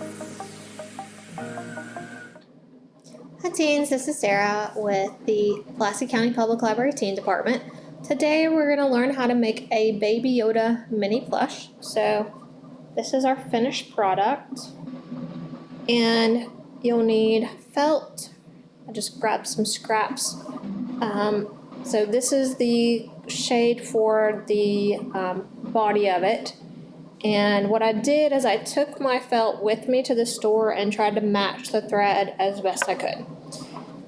Hi teens, this is Sarah with the Pulaski County Public Library Teen Department. Today we're going to learn how to make a Baby Yoda mini plush. So this is our finished product, and you'll need felt. I just grabbed some scraps. So this is the shade for the body of it. And what I did is I took my felt with me to the store and tried to match the thread as best I could.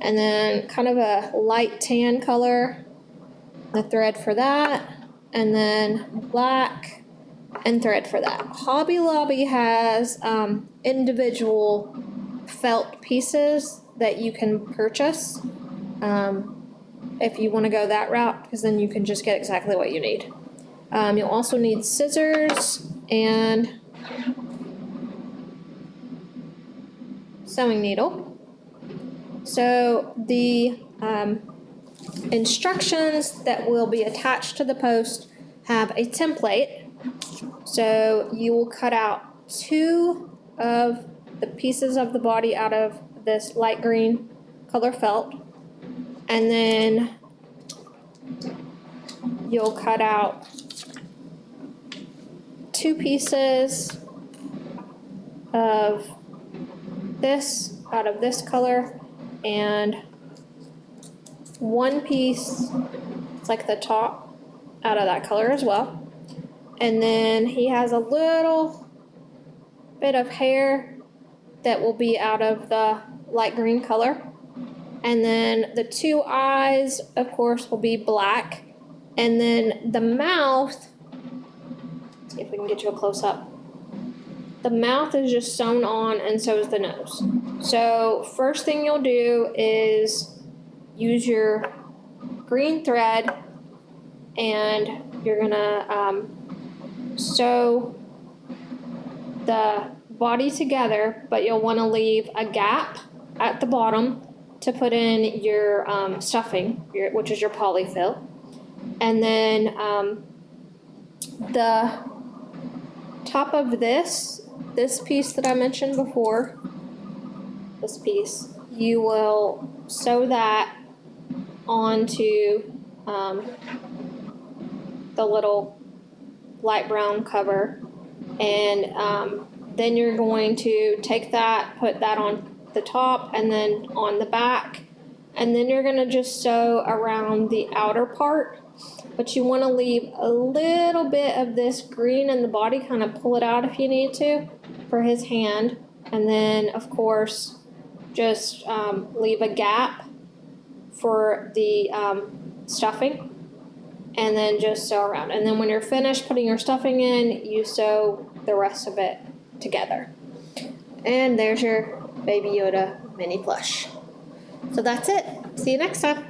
And then kind of a light tan color, the thread for that, and then black and thread for that. Hobby Lobby has individual felt pieces that you can purchase if you want to go that route, because then you can just get exactly what you need. You'll also need scissors and sewing needle. So the instructions that will be attached to the post have a template. So you will cut out 2 of the pieces of the body out of this light green color felt, and then you'll cut out 2 pieces of this out of this color, and 1 piece, it's like the top, out of that color as well. And then he has a little bit of hair that will be out of the light green color. And then the 2 eyes, of course, will be black. And then the mouth, let's see if we can get you a close up. The mouth is just sewn on, and so is the nose. So first thing you'll do is use your green thread, and you're gonna sew the body together, but you'll want to leave a gap at the bottom to put in your stuffing, which is your polyfill. And then the top of this piece that I mentioned before, this piece, you will sew that onto the little light brown cover, and then you're going to take that, put that on the top and then on the back, and then you're going to just sew around the outer part, but you want to leave a little bit of this green in the body, kind of pull it out if you need to for his hand, and then of course just leave a gap for the stuffing, and then just sew around. And then when you're finished putting your stuffing in, you sew the rest of it together. And there's your Baby Yoda mini plush. So that's it. See you next time.